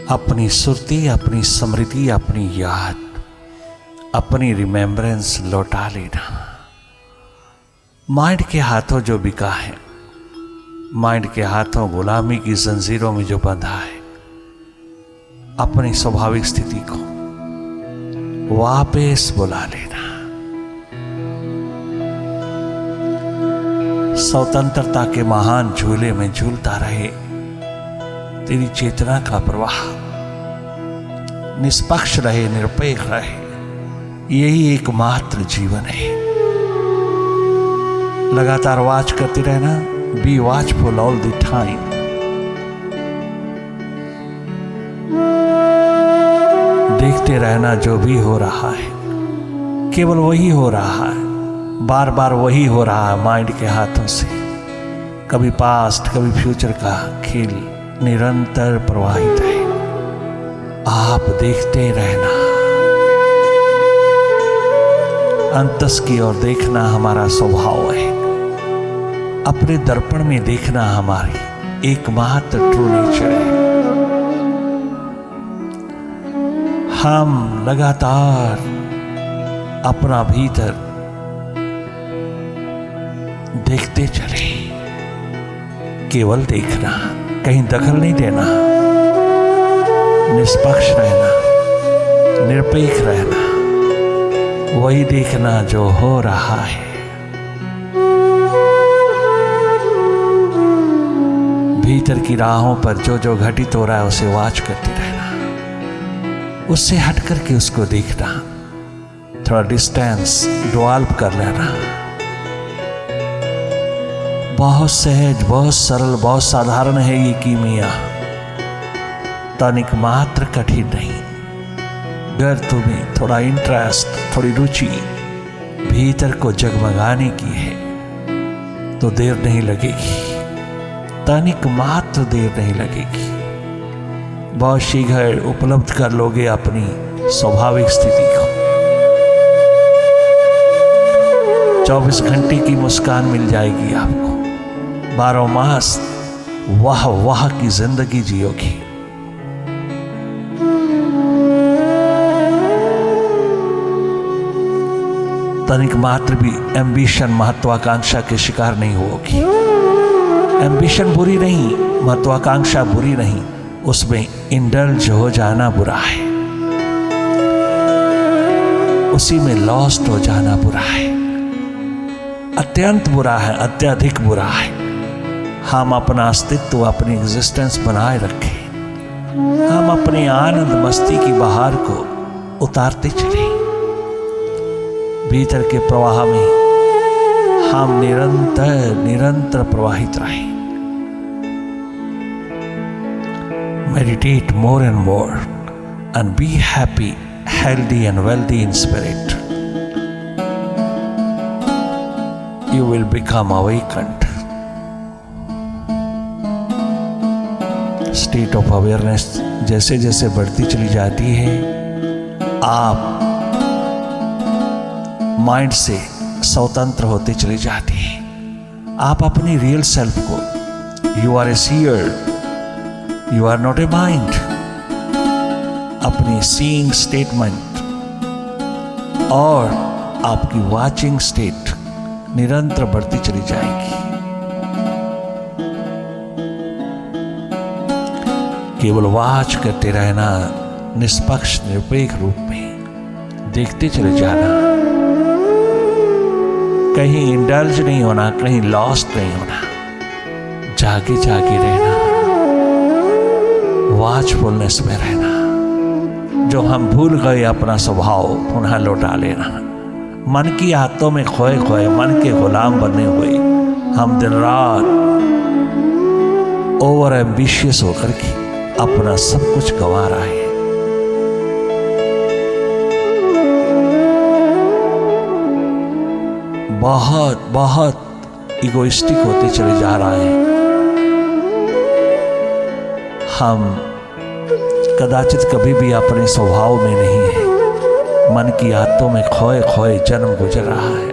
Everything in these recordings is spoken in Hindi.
अपनी सुरती, अपनी स्मृति, अपनी याद, अपनी रिमेम्बरेंस लौटा लेना। माइंड के हाथों जो बिका है, माइंड के हाथों गुलामी की जंजीरों में जो बंधा है, अपनी स्वाभाविक स्थिति को वापस बुला लेना। स्वतंत्रता के महान झूले में झूलता रहे तेरी चेतना का प्रवाह, निष्पक्ष रहे, निरपेक्ष रहे, यही एकमात्र जीवन है। लगातार वॉच करते रहना, be watchful all the time. देखते रहना जो भी हो रहा है, केवल वही हो रहा है, बार बार वही हो रहा है माइंड के हाथों से। कभी पास्ट कभी फ्यूचर का खेल निरंतर प्रवाहित है। आप देखते रहना, अंतस की ओर देखना हमारा स्वभाव है। अपने दर्पण में देखना हमारी एकमात्र ट्रू नेचर है। हम लगातार अपना भीतर देखते चले, केवल देखना, कहीं दखल नहीं देना, निष्पक्ष रहना, निरपेक्ष रहना, वही देखना जो हो रहा है। भीतर की राहों पर जो जो घटित हो रहा है उसे वॉच करते रहना, उससे हट करके उसको देखना, थोड़ा डिस्टेंस डिवेल्प कर लेना। बहुत सहज, बहुत सरल, बहुत साधारण है ये कीमिया, तनिक मात्र कठिन नहीं। अगर तुम्हें थोड़ा इंटरेस्ट, थोड़ी रुचि भीतर को जगमगाने की है तो देर नहीं लगेगी, तनिक मात्र देर नहीं लगेगी। बहुत शीघ्र उपलब्ध कर लोगे अपनी स्वाभाविक स्थिति को। 24 घंटे की मुस्कान मिल जाएगी आपको, 12 मास वाह वाह की जिंदगी जियोगी। तनिक मात्र भी एम्बिशन, महत्वाकांक्षा के शिकार नहीं होगी। एम्बिशन बुरी नहीं, महत्वाकांक्षा बुरी नहीं, उसमें इंडल्ज हो जाना बुरा है, उसी में लॉस्ट हो जाना बुरा है, अत्यंत बुरा है, अत्यधिक बुरा है। हम अपना अस्तित्व, अपनी एग्जिस्टेंस बनाए रखें, हम अपने आनंद मस्ती की बहार को उतारते चले। भीतर के प्रवाह में हम निरंतर निरंतर प्रवाहित रहें। Meditate more and more and be happy, healthy and wealthy in spirit. You will become awakened. State of awareness जैसे जैसे बढ़ती चली जाती है, आप माइंड से स्वतंत्र होते चले जाते हैं। आप अपनी रियल सेल्फ को, you are a seer, you are not a mind, अपनी सीइंग स्टेटमेंट और आपकी वाचिंग स्टेट निरंतर बढ़ती चली जाएगी। केवल वाच करते रहना, निष्पक्ष निरपेक्ष रूप में देखते चले जाना, कहीं इंडल्ज नहीं होना, कहीं लॉस्ट नहीं होना, जागे जागे रहना, वाचफुलनेस में रहना। जो हम भूल गए अपना स्वभाव पुनः लौटा लेना। मन की आदतों में खोए खोए, मन के गुलाम बने हुए हम दिन रात ओवर एम्बिशियस होकर के अपना सब कुछ गंवा रहे हैं। बहुत बहुत इगोइस्टिक होते चले जा रहे हैं। हम कदाचित कभी भी अपने स्वभाव में नहीं है, मन की आदतों में खोए खोए जन्म गुजर रहा है।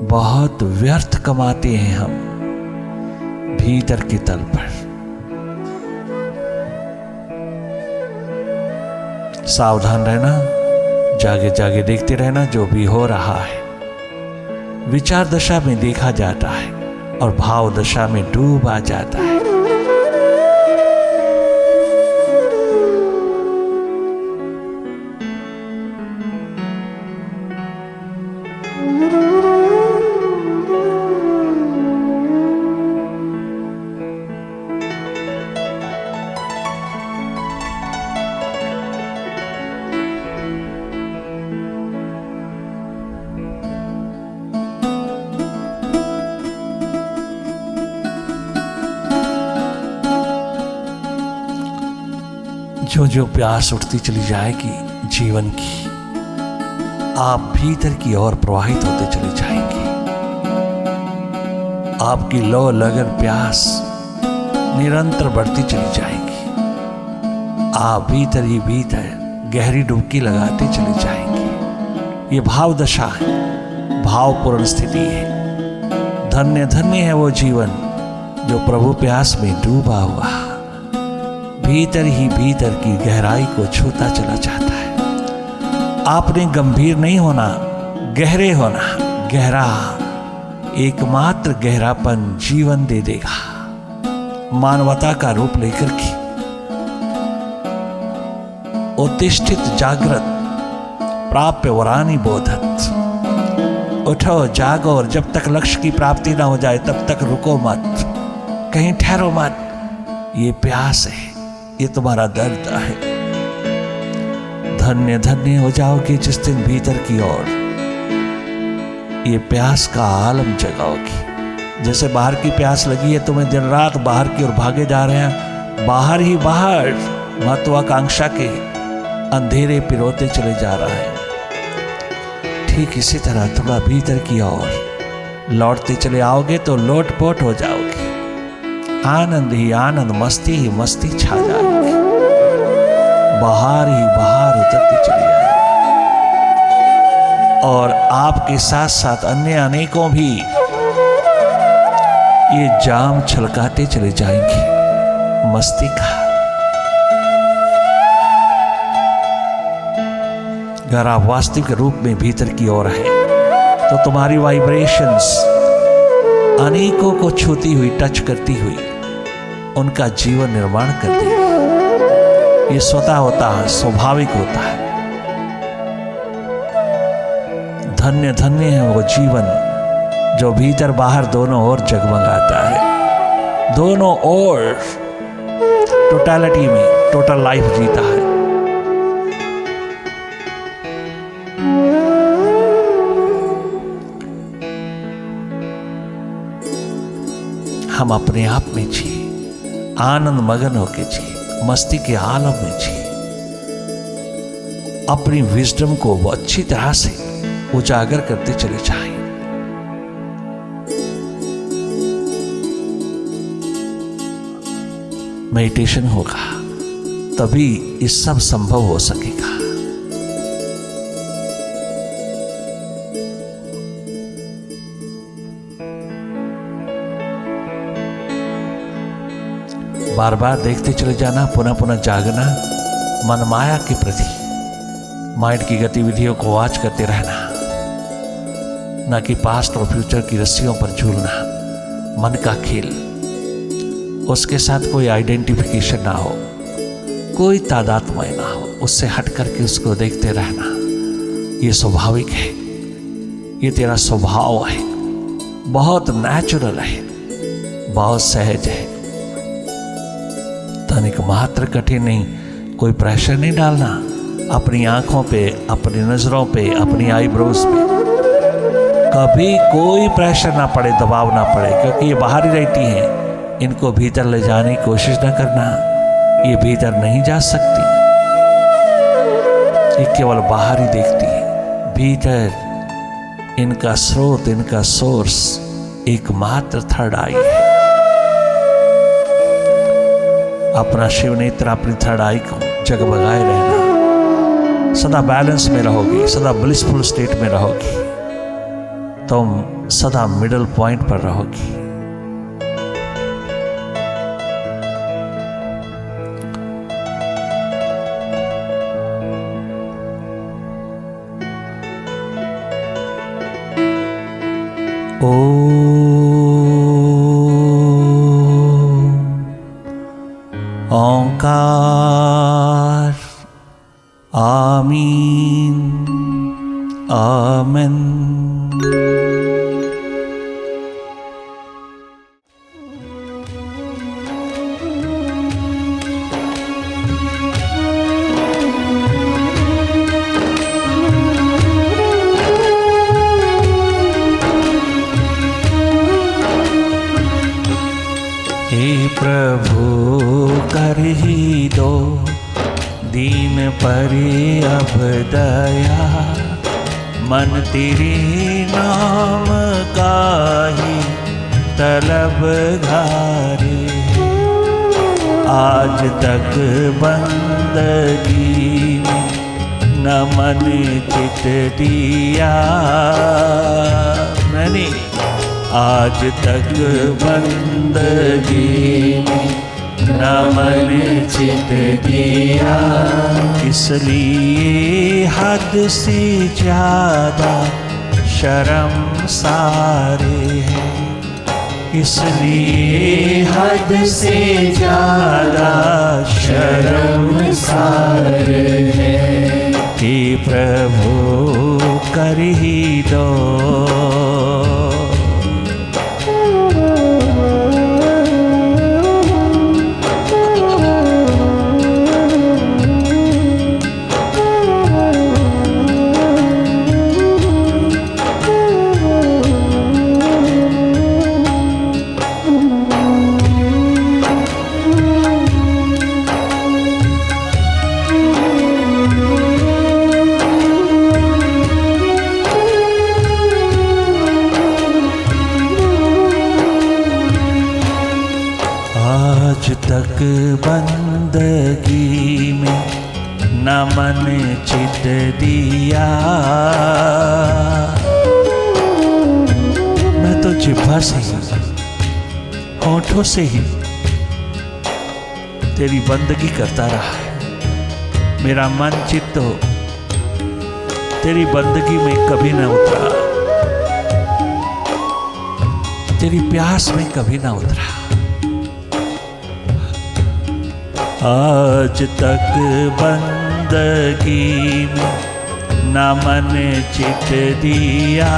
बहुत व्यर्थ कमाते हैं हम, भीतर के तल पर। सावधान रहना, जागे जागे देखते रहना जो भी हो रहा है। विचार दशा में देखा जाता है और भाव दशा में डूबा जाता है। जो जो प्यास उठती चली जाएगी जीवन की, आप भीतर की ओर प्रवाहित होते चली जाएंगे। आपकी लो लगन प्यास निरंतर बढ़ती चली जाएगी। आप भीतर ही भीतर गहरी डुबकी लगाते चले जाएंगे। ये भाव दशा है, भावपूर्ण स्थिति है। धन्य धन्य है वो जीवन जो प्रभु प्यास में डूबा हुआ भीतर ही भीतर की गहराई को छूता चला जाता है। आपने गंभीर नहीं होना, गहरे होना। गहरा, एकमात्र गहरापन जीवन दे देगा, मानवता का रूप लेकर के। उत्तिष्ठित जागृत प्राप्य वरानी बोधत। उठो जागो, और जब तक लक्ष्य की प्राप्ति ना हो जाए तब तक रुको मत, कहीं ठहरो मत। ये प्यास है, ये तुम्हारा दर्द है। धन्य धन्य हो जाओगे जिस दिन भीतर की ओर ये प्यास का आलम जगाओगी। जैसे बाहर की प्यास लगी है तुम्हें, दिन रात बाहर की ओर भागे जा रहे हैं, बाहर ही बाहर महत्वाकांक्षा के अंधेरे पिरोते चले जा रहा है। ठीक इसी तरह थोड़ा भीतर की ओर लौटते चले आओगे तो लोटपोट हो जाओगे। आनंद ही आनंद, मस्ती ही मस्ती छा जाएगी। बाहर ही बाहर उतरती चली जाएगी और आपके साथ साथ अन्य अनेकों भी ये जाम छलकाते चले जाएंगे मस्ती का। अगर आप वास्तविक रूप में भीतर की ओर हैं तो तुम्हारी वाइब्रेशंस अनेकों को छूती हुई, टच करती हुई उनका जीवन निर्माण कर देगी। ये स्वतः होता है, स्वाभाविक होता है। धन्य धन्य है वो जीवन जो भीतर बाहर दोनों ओर जगमगाता है, दोनों ओर टोटलिटी में टोटल लाइफ जीता है। हम अपने आप में जिए, आनंद मगन होके जिए, मस्ती के आलम में जिए। अपनी विजडम को वो अच्छी तरह से उजागर करते चले जाएं। मेडिटेशन होगा तभी ये सब संभव हो सकेगा। बार बार देखते चले जाना, पुनः पुनः जागना, मनमाया के प्रति माइंड की गतिविधियों को वॉच करते रहना, ना कि पास्ट और फ्यूचर की रस्सियों पर झूलना। मन का खेल, उसके साथ कोई आइडेंटिफिकेशन ना हो, कोई तादात्म्य ना हो, उससे हट करके उसको देखते रहना। ये स्वाभाविक है, ये तेरा स्वभाव है, बहुत नेचुरल है, बहुत सहज है। तनिक मात्र कठिन नहीं, कोई प्रेशर नहीं डालना अपनी आंखों पे, अपनी नजरों पे, अपनी आईब्रोज पे। कभी कोई प्रेशर ना पड़े, दबाव ना पड़े, क्योंकि ये बाहर ही रहती हैं। इनको भीतर ले जाने की कोशिश ना करना, ये भीतर नहीं जा सकती, ये केवल बाहर ही देखती है। भीतर इनका स्रोत, इनका सोर्स एकमात्र थर्ड आई है। अपना शिव नेत्र, अपनी थर्ड आई को जगमगाए रहना। सदा बैलेंस में रहोगी, सदा ब्लिसफुल स्टेट में रहोगी, तुम सदा मिडल पॉइंट पर रहोगी। निरंकार। आमीन आमेन। हे प्रभु कर ही दो दीन पर अब दया, मन तेरे नाम का ही तलब घारे। आज तक बंदगी में न मन चित दिया मैंने, आज तक बंदगी में न मन चित दिया। इसलिए हद से ज्यादा शर्मसारे हैं, इसलिए हद से ज्यादा शर्मसारे हैं। हे प्रभु कर ही दो। आज तक बंदगी में न मन चित दिया। मैं तो जिह्वा से ही, होठों से ही तेरी बंदगी करता रहा है। मेरा मन चित्त हो तेरी बंदगी में कभी न उतरा, तेरी प्यास में कभी न उतरा। आज तक बंदगी में न मन चित दिया,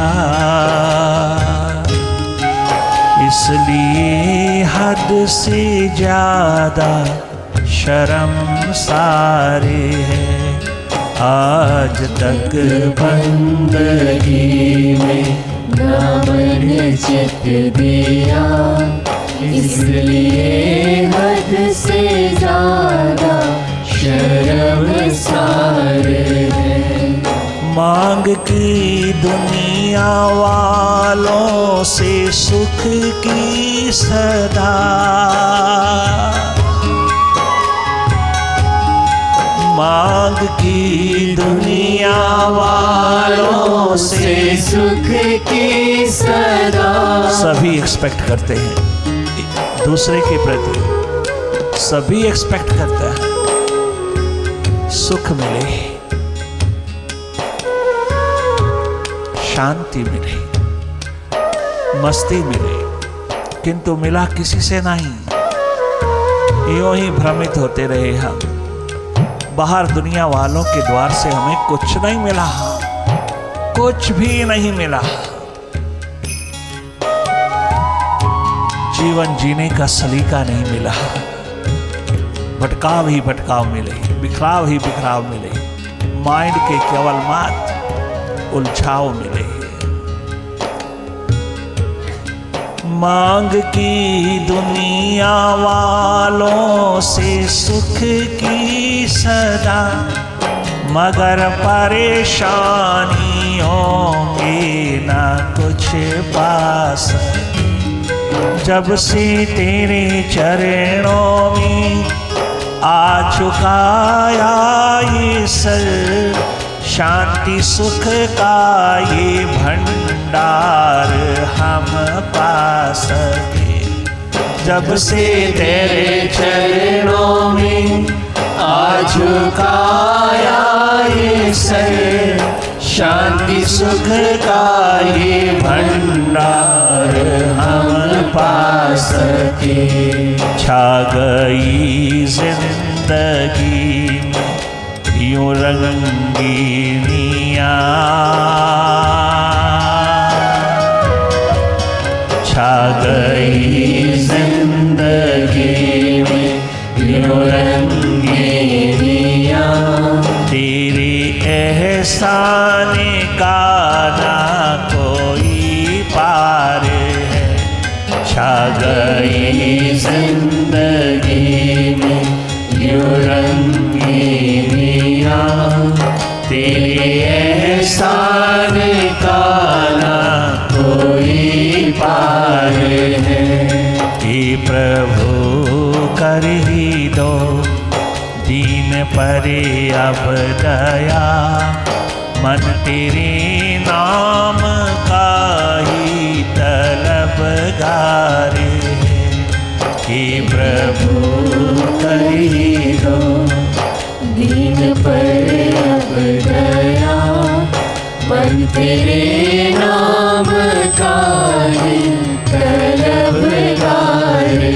इसलिए हद से ज्यादा शर्मसारे हैं। आज तक बंदगी में न मन चित दिया, इसलिए हद से ज्यादा शर्मसारे हैं। मांग की दुनिया वालों से सुख की सदा, मांग की दुनिया वालों से सुख की सदा। सभी एक्सपेक्ट करते हैं दूसरे के प्रति, सभी एक्सपेक्ट करते हैं सुख मिले, शांति मिले, मस्ती मिले, किंतु मिला किसी से नहीं। यूं ही भ्रमित होते रहे हम। बाहर दुनिया वालों के द्वार से हमें कुछ नहीं मिला, कुछ भी नहीं मिला। जीवन जीने का सलीका नहीं मिला। भटकाव ही भटकाव मिले, बिखराव ही बिखराव मिले, माइंड के केवल मात उलझाव मिले। मांग की दुनिया वालों से सुख की सदा, मगर परेशानियों के ना कुछ पास। जब से तेरे चरणों में आ चुकाया ये सर, शांति सुख का ये भंडार हम पा सके। जब से तेरे चरणों में आ चुकाया ये सर, शांति सुख का ये भंडार हम पा सके। छा गई जिंदगी में यूं रंगीनिया, छा गई जिंदगी में यूं रंगीनिया। तेरे एहसान का ना कोई पार है। छा गई जिंदगी में यूं रंगीनिया। तेरे एहसान का ना कोई पार है। हे प्रभु कर ही दो दीन परे अब दया। मन तेरे नाम का ही तलबगार है। हे प्रभु कर ही दो दीन पर अब दया। मन तेरे नाम का ही तलबगार है।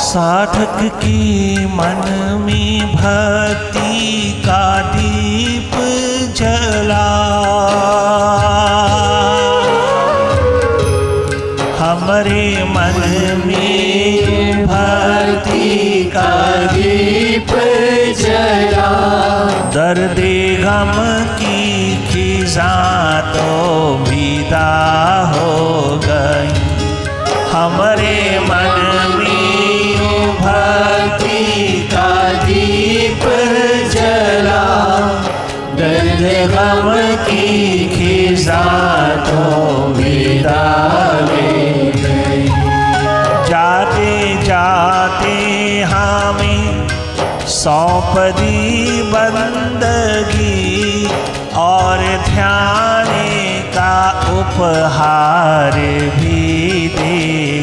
साधक की मन में भक्ति का दीप जला। हमारे मन में भक्ति का दीप जला। दर्द गम की खिज़ां तो विदा हो गई। हमारे मन में भक्ति का दीप जला। दर्द गम की खिज़ां तो विदा ले गई। जाते जाते हमें सौंप दी बंदगी और ध्यान का उपहार भी दे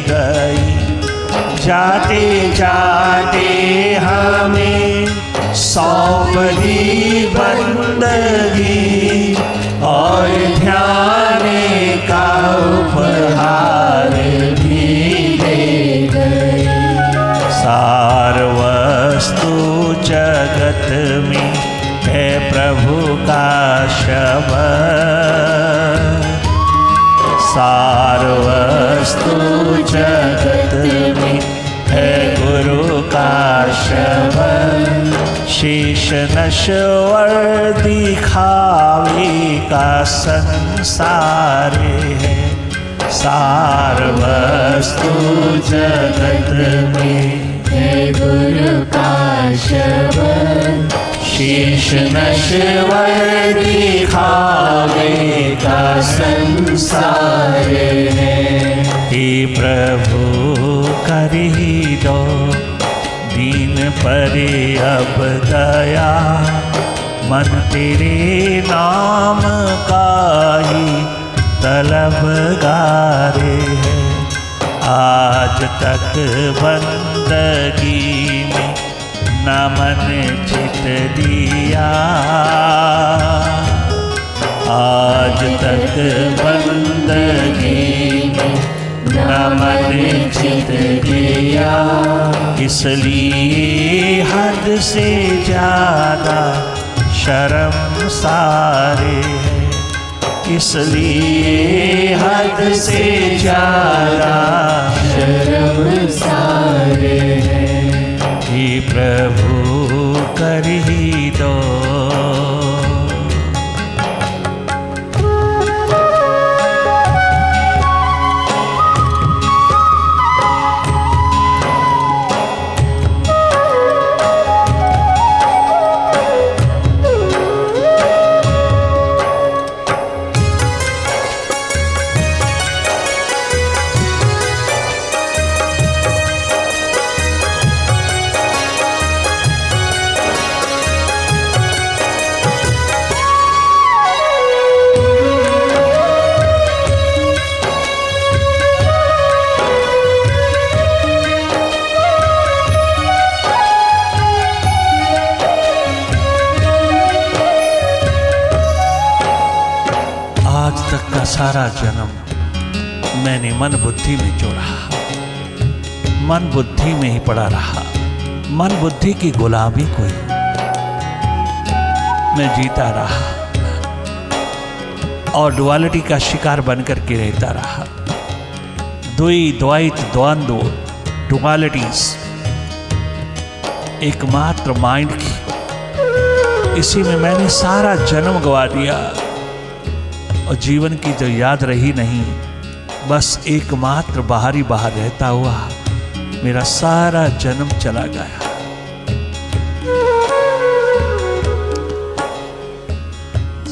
गई। जाते जाते हमें सौंप दी बंदगी और ध्यान का उपहार भी दे गई। सार वस्तु जगत में है प्रभु का शब्द। सार वस्तु जगत में है गुरु का शब्द। शेष नश्वर दिखावे का संसार है। सार वस्तु जगत में है गुरु का शब्द। शेष नश्वर दिखावे का संसार है। हे प्रभु कर ही दो दीन परे अब दया। मन तेरे नाम का ही तलबगार है। आज तक बंदगी में न मन चित दिया। आज तक बंदगी में न मन चित दिया। इसलिए हद से ज्यादा शर्मसार है। इसलिए हद से ज्यादा शर्मसार है। हे प्रभु कर ही दो सारा जन्म मैंने मन बुद्धि में जोड़ा, मन बुद्धि में ही पड़ा रहा, मन बुद्धि की गुलामी कोई मैं जीता रहा और डुअलिटी का शिकार बनकर के रहता रहा। द्वि द्वैत द्वंद्व डुअलिटीज एकमात्र माइंड की, इसी में मैंने सारा जन्म गवा दिया और जीवन की जो याद रही नहीं, बस एकमात्र बाहर रहता हुआ मेरा सारा जन्म चला गया।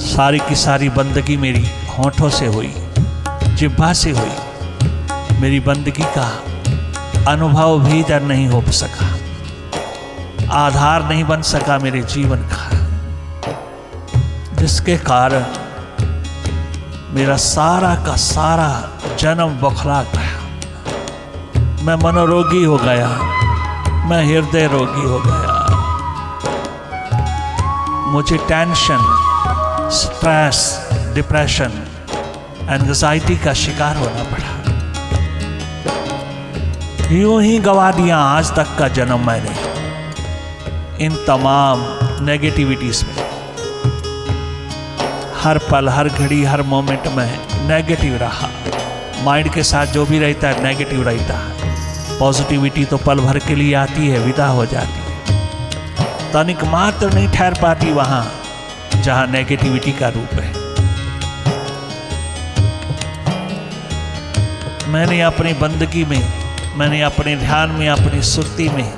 सारी की सारी बंदगी मेरी होठों से हुई, जिह्वा से हुई, मेरी बंदगी का अनुभव भीतर नहीं हो सका, आधार नहीं बन सका मेरे जीवन का, जिसके कारण मेरा सारा का सारा जन्म बौखला गया। मैं मनोरोगी हो गया, मैं हृदय रोगी हो गया, मुझे टेंशन, स्ट्रेस, डिप्रेशन, एंजाइटी का शिकार होना पड़ा। यूं ही गवा दिया आज तक का जन्म मैंने इन तमाम नेगेटिविटीज में। हर पल, हर घड़ी, हर मोमेंट में नेगेटिव रहा। माइंड के साथ जो भी रहता है नेगेटिव रहता है। पॉजिटिविटी तो पल भर के लिए आती है, विदा हो जाती है, तनिक मात्र नहीं ठहर पाती वहां जहां नेगेटिविटी का रूप है। मैंने अपनी बंदगी में, मैंने अपने ध्यान में, अपनी सुरती में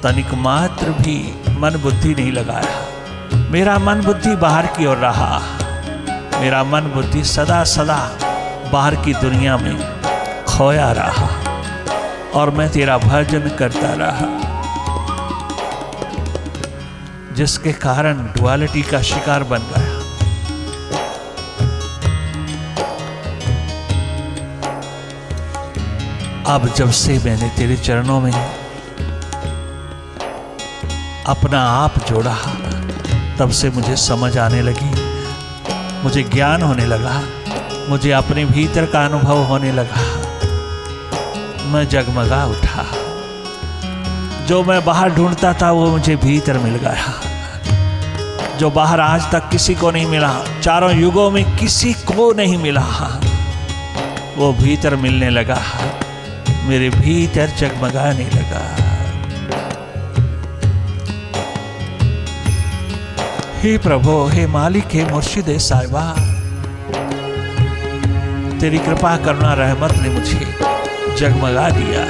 तनिक मात्र भी मन बुद्धि नहीं लगाया। मेरा मन बुद्धि बाहर की ओर रहा, मेरा मन बुद्धि सदा सदा बाहर की दुनिया में खोया रहा और मैं तेरा भजन करता रहा, जिसके कारण डुअलिटी का शिकार बन गया। अब जब से मैंने तेरे चरणों में अपना आप जोड़ा, तब से मुझे समझ आने लगी, मुझे ज्ञान होने लगा, मुझे अपने भीतर का अनुभव होने लगा। मैं जगमगा उठा, जो मैं बाहर ढूंढता था वो मुझे भीतर मिल गया, जो बाहर आज तक किसी को नहीं मिला, चारों युगों में किसी को नहीं मिला, वो भीतर मिलने लगा, मेरे भीतर जगमगाने लगा। हे प्रभु, हे मालिक, हे मुर्शिद, हे साहिबा, तेरी कृपा करुणा रहमत ने मुझे जगमगा दिया।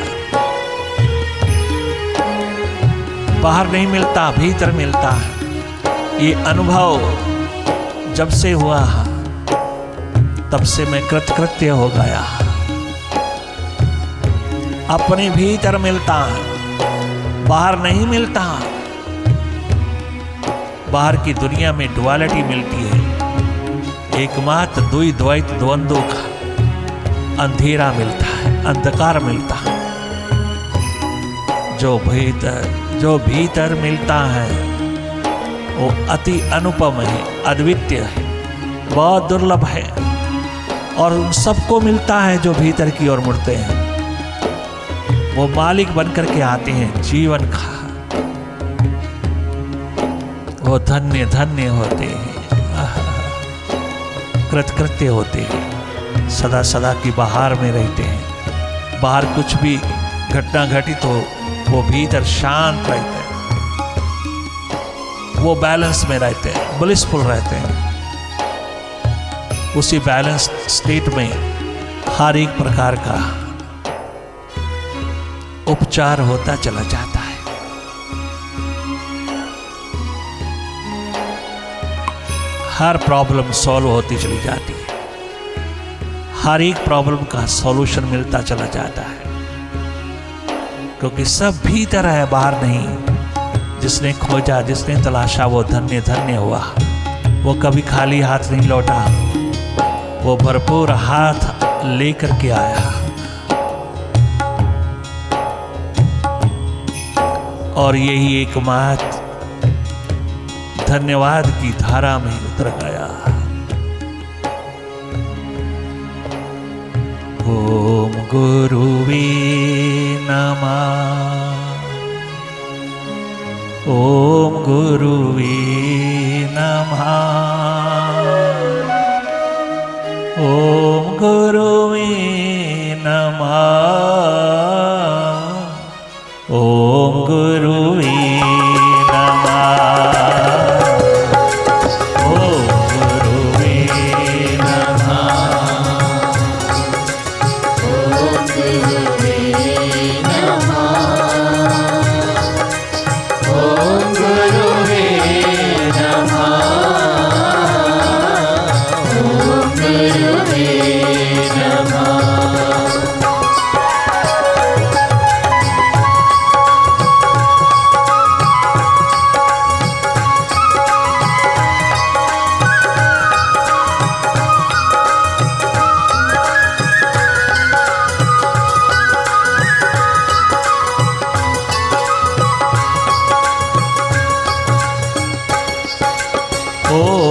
बाहर नहीं मिलता, भीतर मिलता है। ये अनुभव जब से हुआ तब से मैं कृतकृत्य हो गया। अपने भीतर मिलता है, बाहर नहीं मिलता। बाहर की दुनिया में डुअलिटी मिलती है, एकमात्र द्वि द्वैत द्वंद्व का अंधेरा मिलता है, अंधकार मिलता है। जो भीतर मिलता है वो अति अनुपम है, अद्वितीय है, बहुत दुर्लभ है और उन सबको मिलता है जो भीतर की ओर मुड़ते हैं। वो मालिक बनकर के आते हैं जीवन का, वो धन्य धन्य होते हैं, कृतकृत्य होते हैं, सदा सदा की बहार में रहते हैं। बाहर कुछ भी घटना घटित हो, वो भीतर शांत रहते हैं, वो बैलेंस में रहते हैं, ब्लिसफुल रहते हैं। उसी बैलेंस स्टेट में हर एक प्रकार का उपचार होता चला जाता है। हर प्रॉब्लम सॉल्व होती चली जाती है, हर एक प्रॉब्लम का सॉल्यूशन मिलता चला जाता है, क्योंकि सब भीतर है, बाहर नहीं। जिसने खोजा, जिसने तलाशा, वो धन्य धन्य हुआ। वो कभी खाली हाथ नहीं लौटा, वो भरपूर हाथ लेकर के आया और यही एकमात्र धन्यवाद की धारा में उतर गया। ॐ गुरुवे नमः। ॐ गुरुवे नमः। ॐ गुरुवे नमः। ॐ गुरुवे नमः। Oh